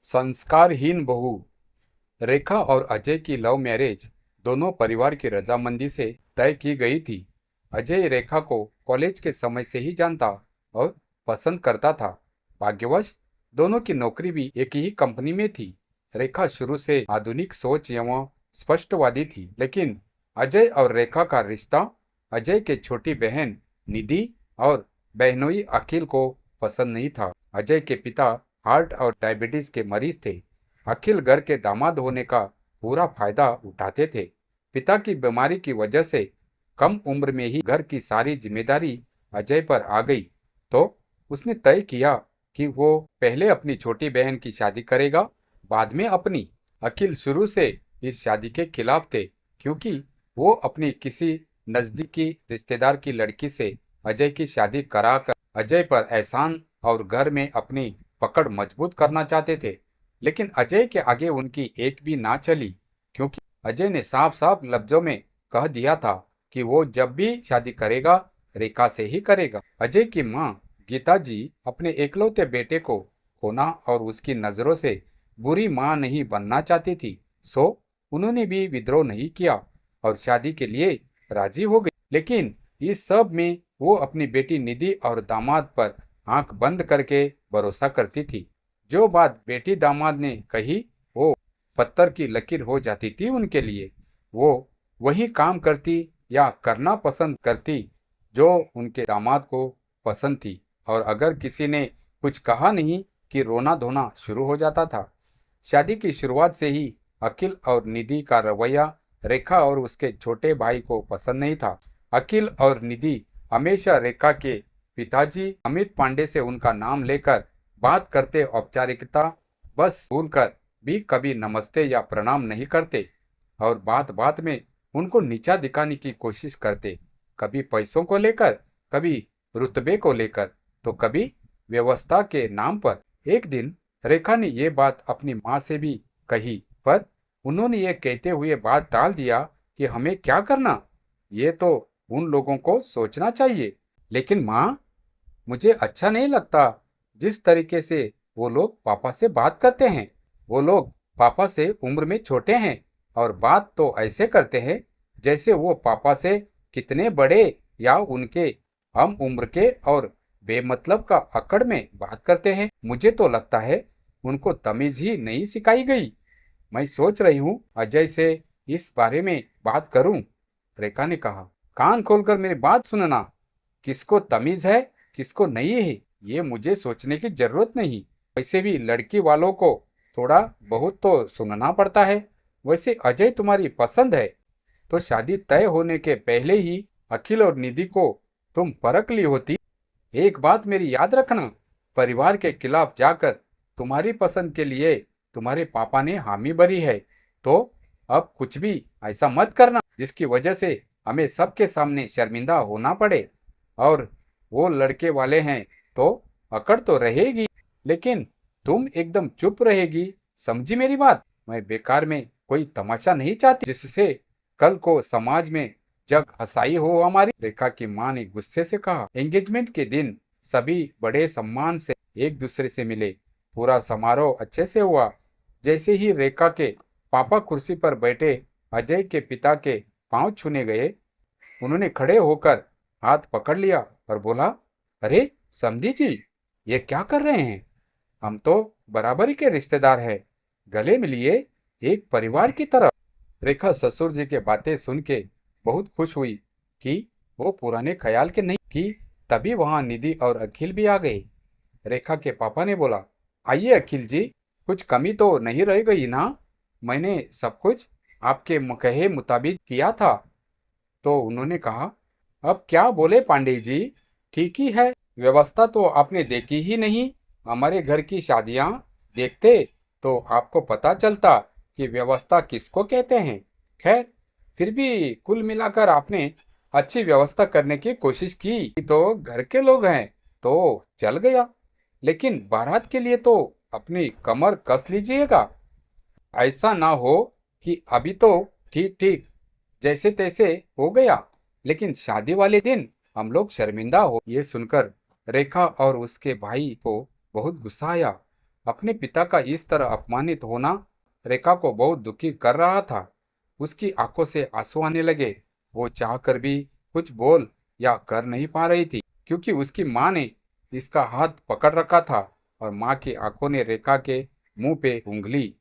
संस्कारहीन बहू। रेखा और अजय की लव मैरिज दोनों परिवार की रजामंदी से तय की गई थी। अजय रेखा को कॉलेज के समय से ही जानता और पसंद करता था। भाग्यवश दोनों की नौकरी भी एक ही कंपनी में थी। रेखा शुरू से आधुनिक सोच एवं स्पष्टवादी थी, लेकिन अजय और रेखा का रिश्ता अजय के छोटी बहन निधि और बहनोई अखिल को पसंद नहीं था। अजय के पिता हार्ट और डायबिटीज के मरीज थे। अखिल घर के दामाद होने का पूरा फायदा उठाते थे। पिता की बीमारी की वजह से कम उम्र में ही घर की सारी जिम्मेदारी अजय पर आ गई, तो उसने तय किया कि वो पहले अपनी छोटी बहन की शादी करेगा, बाद में अपनी। अखिल शुरू से इस शादी के खिलाफ थे, क्योंकि वो अपनी किसी नजदीकी रिश्तेदार की लड़की से अजय की शादी कराकर अजय पर एहसान और घर में अपनी पकड़ मजबूत करना चाहते थे। लेकिन अजय के आगे उनकी एक भी ना चली, क्योंकि अजय ने साफ साफ लफ्जों में कह दिया था कि वो जब भी शादी करेगा रेखा से ही करेगा। अजय की माँ गीता जी अपने एकलौते बेटे को खोना और उसकी नजरों से बुरी माँ नहीं बनना चाहती थी, सो उन्होंने भी विद्रोह नहीं किया और शादी के लिए राजी हो गई। लेकिन इस सब में वो अपनी बेटी निधि और दामाद पर आंख बंद करके भरोसा करती थी। जो बात बेटी दामाद ने कही वो पत्थर की लकीर हो जाती थी उनके लिए। वो वही काम करती या करना पसंद करती जो उनके दामाद को पसंद थी, और अगर किसी ने कुछ कहा नहीं कि रोना धोना शुरू हो जाता था। शादी की शुरुआत से ही अखिल और निधि का रवैया रेखा और उसके छोटे भाई को पसंद नहीं था। अखिल और निधि हमेशा रेखा के पिताजी अमित पांडे से उनका नाम लेकर बात करते, औपचारिकता बस भूलकर भी कभी नमस्ते या प्रणाम नहीं करते, और बात बात में उनको नीचा दिखाने की कोशिश करते, कभी पैसों को लेकर, कभी रुतबे को लेकर, तो कभी व्यवस्था के नाम पर। एक दिन रेखा ने ये बात अपनी माँ से भी कही, पर उन्होंने ये कहते हुए बात टाल दिया कि हमें क्या करना, ये तो उन लोगों को सोचना चाहिए। लेकिन माँ, मुझे अच्छा नहीं लगता जिस तरीके से वो लोग पापा से बात करते हैं। वो लोग पापा से उम्र में छोटे हैं और बात तो ऐसे करते हैं जैसे वो पापा से कितने बड़े या उनके हम उम्र के, और बेमतलब का अकड़ में बात करते हैं। मुझे तो लगता है उनको तमीज ही नहीं सिखाई गई। मैं सोच रही हूँ अजय से इस बारे में बात करूं। रेखा ने कहा, कान खोलकर मेरी बात सुनना। किसको तमीज है किसको नहीं है ये मुझे सोचने की जरूरत नहीं। वैसे भी लड़की वालों को थोड़ा बहुत तो सुनना पड़ता है। वैसे अजय तुम्हारी पसंद है तो शादी तय होने के पहले ही अखिल और निधि को तुम परख ली होती। एक बात मेरी याद रखना, परिवार के खिलाफ जाकर तुम्हारी पसंद के लिए तुम्हारे पापा ने हामी भरी है, तो अब कुछ भी ऐसा मत करना जिसकी वजह से हमें सबके सामने शर्मिंदा होना पड़े। और वो लड़के वाले हैं तो अकड़ तो रहेगी, लेकिन तुम एकदम चुप रहेगी, समझी मेरी बात। मैं बेकार में कोई तमाशा नहीं चाहती जिससे कल को समाज में जग हंसाई हो हमारी। रेखा की माँ ने गुस्से से कहा। एंगेजमेंट के दिन सभी बड़े सम्मान से एक दूसरे से मिले। पूरा समारोह अच्छे से हुआ। जैसे ही रेखा के पापा कुर्सी पर बैठे अजय के पिता के पांव छूने गए, उन्होंने खड़े होकर हाथ पकड़ लिया और बोला, अरे समधी जी, ये क्या कर रहे हैं? हम तो बराबरी के रिश्तेदार हैं, गले मिलिए एक परिवार की तरह। रेखा ससुर जी के बातें सुन के बहुत खुश हुई कि वो पुराने ख्याल के नहीं कि तभी वहां निधि और अखिल भी आ गए। रेखा के पापा ने बोला, आइए अखिल जी, कुछ कमी तो नहीं रह गई ना? मैंने सब कुछ आपके कहे मुताबिक किया था। तो उन्होंने कहा, अब क्या बोले पांडे जी, ठीक ही है। व्यवस्था तो आपने देखी ही नहीं। हमारे घर की शादियां देखते तो आपको पता चलता कि व्यवस्था किसको कहते हैं। खैर, फिर भी कुल मिलाकर आपने अच्छी व्यवस्था करने की कोशिश की, तो घर के लोग हैं तो चल गया, लेकिन बारात के लिए तो अपनी कमर कस लीजिएगा। ऐसा ना हो कि अभी तो ठीक ठीक जैसे तैसे हो गया, लेकिन शादी वाले दिन हम लोग शर्मिंदा हो। ये सुनकर रेखा और उसके भाई को बहुत गुस्सा आया। अपने पिता का इस तरह अपमानित होना रेखा को बहुत दुखी कर रहा था। उसकी आंखों से आंसू आने लगे। वो चाहकर भी कुछ बोल या कर नहीं पा रही थी, क्योंकि उसकी माँ ने इसका हाथ पकड़ रखा था और माँ की आंखों ने रेखा के मुंह पे उंगली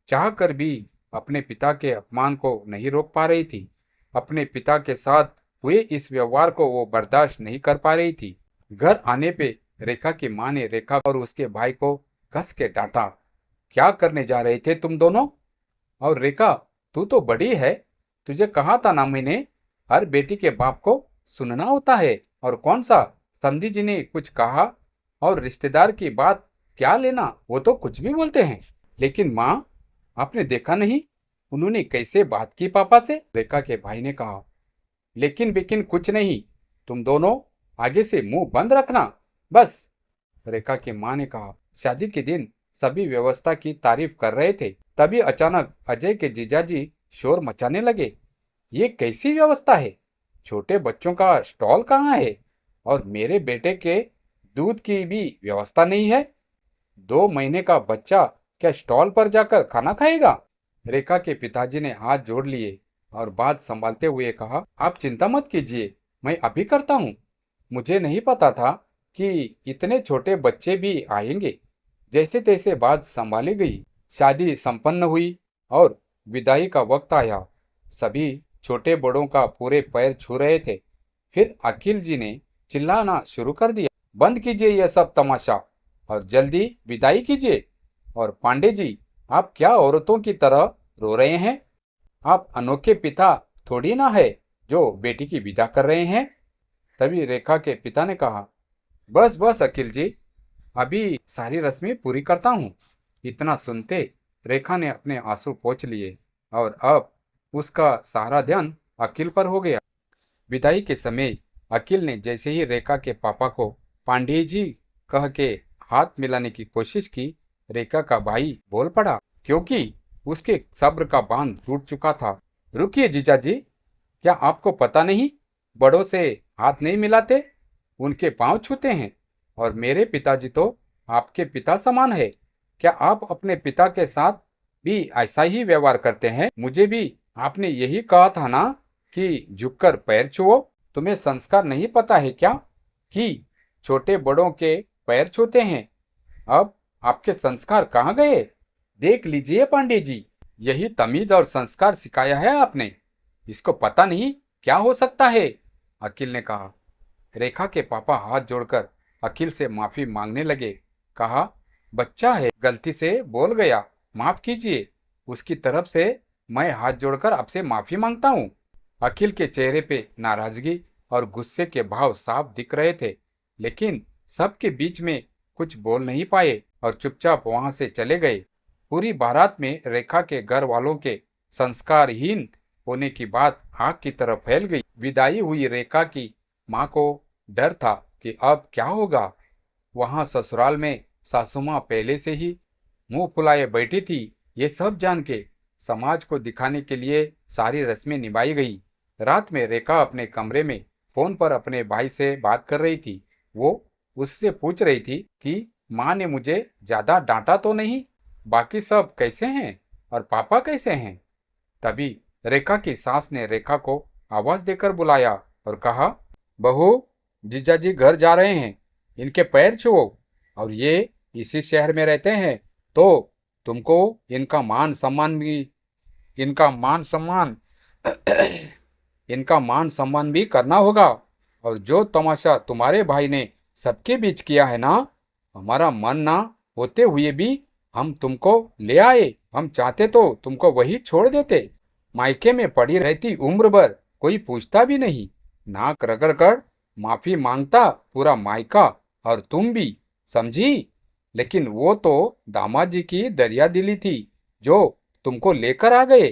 चाहकर भी अपने पिता के अपमान को नहीं रोक पा रही थी। अपने पिता के साथ हुए इस व्यवहार को वो बर्दाश्त नहीं कर पा रही थी। घर आने पे रेखा की माँ ने रेखा और उसके भाई को कस के डांटा। क्या करने जा रहे थे तुम दोनों? और रेखा, तू तो बड़ी है, तुझे कहा था ना मैंने, हर बेटी के बाप को सुनना होता है। और कौन सा समधी जी ने कुछ कहा और रिश्तेदार की बात क्या लेना, वो तो कुछ भी बोलते हैं। लेकिन माँ, आपने देखा नहीं उन्होंने कैसे बात की पापा से? रेखा के भाई ने कहा। लेकिन बेकिन कुछ नहीं, तुम दोनों आगे से मुंह बंद रखना बस। रेखा की माँ ने कहा। शादी के दिन सभी व्यवस्था की तारीफ कर रहे थे, तभी अचानक अजय के जीजाजी शोर मचाने लगे। ये कैसी व्यवस्था है? छोटे बच्चों का स्टॉल कहाँ है? और मेरे बेटे के दूध की भी व्यवस्था नहीं है। 2 महीने का बच्चा क्या स्टॉल पर जाकर खाना खाएगा? रेखा के पिताजी ने हाथ जोड़ लिए और बात संभालते हुए कहा, आप चिंता मत कीजिए, मैं अभी करता हूँ। मुझे नहीं पता था कि इतने छोटे बच्चे भी आएंगे। जैसे तैसे बात संभाली गई। शादी संपन्न हुई और विदाई का वक्त आया। सभी छोटे बड़ों का पूरे पैर छू रहे थे। फिर अखिल जी ने चिल्लाना शुरू कर दिया, बंद कीजिए यह सब तमाशा और जल्दी विदाई कीजिए। और पांडे जी, आप क्या औरतों की तरह रो रहे हैं? आप अनोखे पिता थोड़ी ना है जो बेटी की विदा कर रहे हैं। तभी रेखा के पिता ने कहा, बस बस अखिल जी, अभी सारी रस्में पूरी करता हूँ। इतना सुनते रेखा ने अपने आंसू पोंछ लिए और अब उसका सारा ध्यान अखिल पर हो गया। विदाई के समय अखिल ने जैसे ही रेखा के पापा को पांडे जी कह के हाथ मिलाने की कोशिश की, रेखा का भाई बोल पड़ा, क्योंकि उसके सब्र का बांध टूट चुका था। रुकिए जीजाजी, क्या आपको पता नहीं, बड़ों से हाथ नहीं मिलाते, उनके पांव छूते हैं। और मेरे पिताजी तो आपके पिता समान है। क्या आप अपने पिता के साथ भी ऐसा ही व्यवहार करते हैं? मुझे भी आपने यही कहा था ना कि झुककर पैर छुओ। तुम्हें संस्कार नहीं पता है क्या कि छोटे बड़ों के पैर छूते हैं? अब आपके संस्कार कहाँ गए? देख लीजिए पांडे जी, यही तमीज और संस्कार सिखाया है आपने। इसको पता नहीं क्या हो सकता है, अखिल ने कहा। रेखा के पापा हाथ जोड़कर अखिल से माफी मांगने लगे। कहा, बच्चा है, गलती से बोल गया, माफ कीजिए। उसकी तरफ से मैं हाथ जोड़कर आपसे माफी मांगता हूँ। अखिल के चेहरे पे नाराजगी और गुस्से के भाव साफ दिख रहे थे, लेकिन सबके बीच में कुछ बोल नहीं पाए और चुपचाप वहां से चले गए। पूरी बारात में रेखा के घर वालों के संस्कारहीन होने की बात आग की तरह फैल गई। विदाई हुई रेखा की माँ को डर था कि अब क्या होगा। वहां ससुराल में सासू माँ पहले से ही मुंह फुलाए बैठी थी। ये सब जान के समाज को दिखाने के लिए सारी रस्में निभाई गई। रात में रेखा अपने कमरे में फोन पर अपने भाई से बात कर रही थी। वो उससे पूछ रही थी कि माँ ने मुझे ज्यादा डांटा तो नहीं, बाकी सब कैसे हैं और पापा कैसे हैं। तभी रेखा की सास ने रेखा को आवाज देकर बुलाया और कहा, बहू, जीजाजी घर जा रहे हैं, इनके पैर छुओ। और ये इसी शहर में रहते हैं तो तुमको इनका मान सम्मान भी इनका मान सम्मान इनका मान सम्मान भी करना होगा। और जो तमाशा तुम्हारे भाई ने सबके बीच किया है ना, हमारा मन ना होते हुए भी हम तुमको ले आए। हम चाहते तो तुमको वही छोड़ देते। मायके में पड़ी रहती उम्र भर कोई पूछता भी नहीं। नाक रगड़ कर माफी मांगता पूरा मायका और तुम भी, समझी। लेकिन वो तो दामाद जी की दरिया दिली थी जो तुमको लेकर आ गए।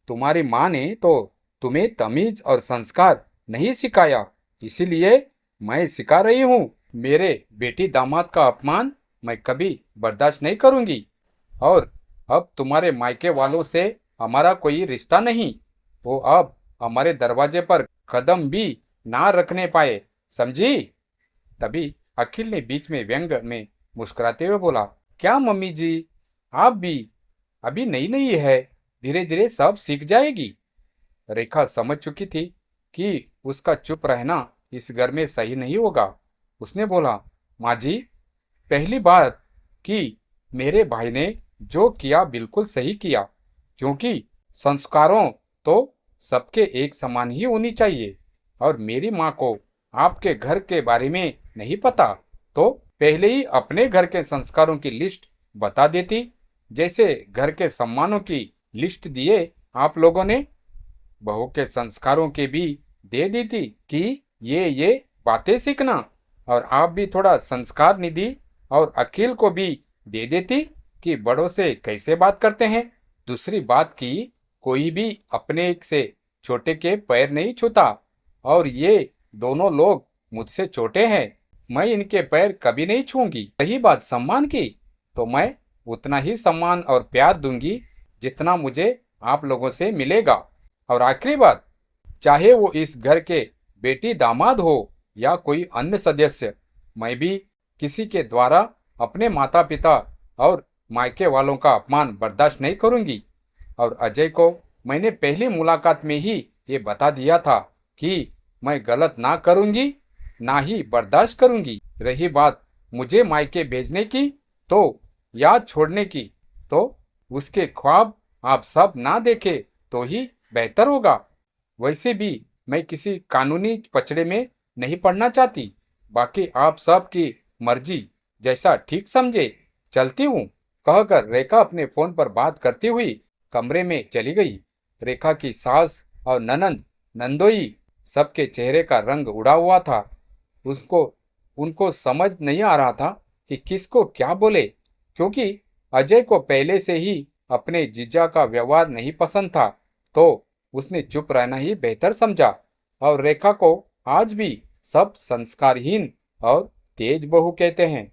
तुम्हारी माँ ने तो तुम्हें तमीज और संस्कार नहीं सिखाया, इसीलिए मैं सिखा रही हूँ। मेरे बेटी दामाद का अपमान मैं कभी बर्दाश्त नहीं करूंगी। और अब तुम्हारे मायके वालों से हमारा कोई रिश्ता नहीं। वो अब हमारे दरवाजे पर कदम भी ना रखने पाए, समझी। तभी अखिल ने बीच में व्यंग में मुस्कुराते हुए बोला, क्या मम्मी जी, आप भी अभी नई नई है, धीरे धीरे सब सीख जाएगी। रेखा समझ चुकी थी कि उसका चुप रहना इस घर में सही नहीं होगा। उसने बोला, माँ जी, पहली बात कि मेरे भाई ने जो किया बिल्कुल सही किया, क्योंकि संस्कारों तो सबके एक समान ही होनी चाहिए। और मेरी माँ को आपके घर के बारे में नहीं पता, तो पहले ही अपने घर के संस्कारों की लिस्ट बता देती, जैसे घर के सम्मानों की लिस्ट दिए आप लोगों ने। बहू के संस्कारों के भी दे दी थी कि ये बातें सीखना। और आप भी थोड़ा संस्कार निधि और अखिल को भी दे देती कि बड़ों से कैसे बात करते हैं। दूसरी बात की कोई भी अपने से छोटे के पैर नहीं छूता, और ये दोनों लोग मुझसे छोटे हैं, मैं इनके पैर कभी नहीं छूंगी। रही बात सम्मान की, तो मैं उतना ही सम्मान और प्यार दूंगी जितना मुझे आप लोगों से मिलेगा। और आखिरी बात, चाहे वो इस घर के बेटी दामाद हो या कोई अन्य सदस्य, मैं भी किसी के द्वारा अपने माता पिता और मायके वालों का अपमान बर्दाश्त नहीं करूंगी। और अजय को मैंने पहली मुलाकात में ही ये बता दिया था कि मैं गलत ना करूंगी, ना ही बर्दाश्त करूंगी। रही बात मुझे मायके भेजने की तो या छोड़ने की, तो उसके ख्वाब आप सब ना देखे तो ही बेहतर होगा। वैसे भी मैं किसी कानूनी पचड़े में नहीं पड़ना चाहती। बाकी आप सब की मर्जी, जैसा ठीक समझे। चलती हूँ, कहकर रेखा अपने फोन पर बात करती हुई कमरे में चली गई। रेखा की सास और ननंद नंदोई सबके चेहरे का रंग उड़ा हुआ था। उसको उनको समझ नहीं आ रहा था कि किसको क्या बोले, क्योंकि अजय को पहले से ही अपने जीजा का व्यवहार नहीं पसंद था, तो उसने चुप रहना ही बेहतर समझा। और रेखा को आज भी सब संस्कारहीन और तेज बहू कहते हैं।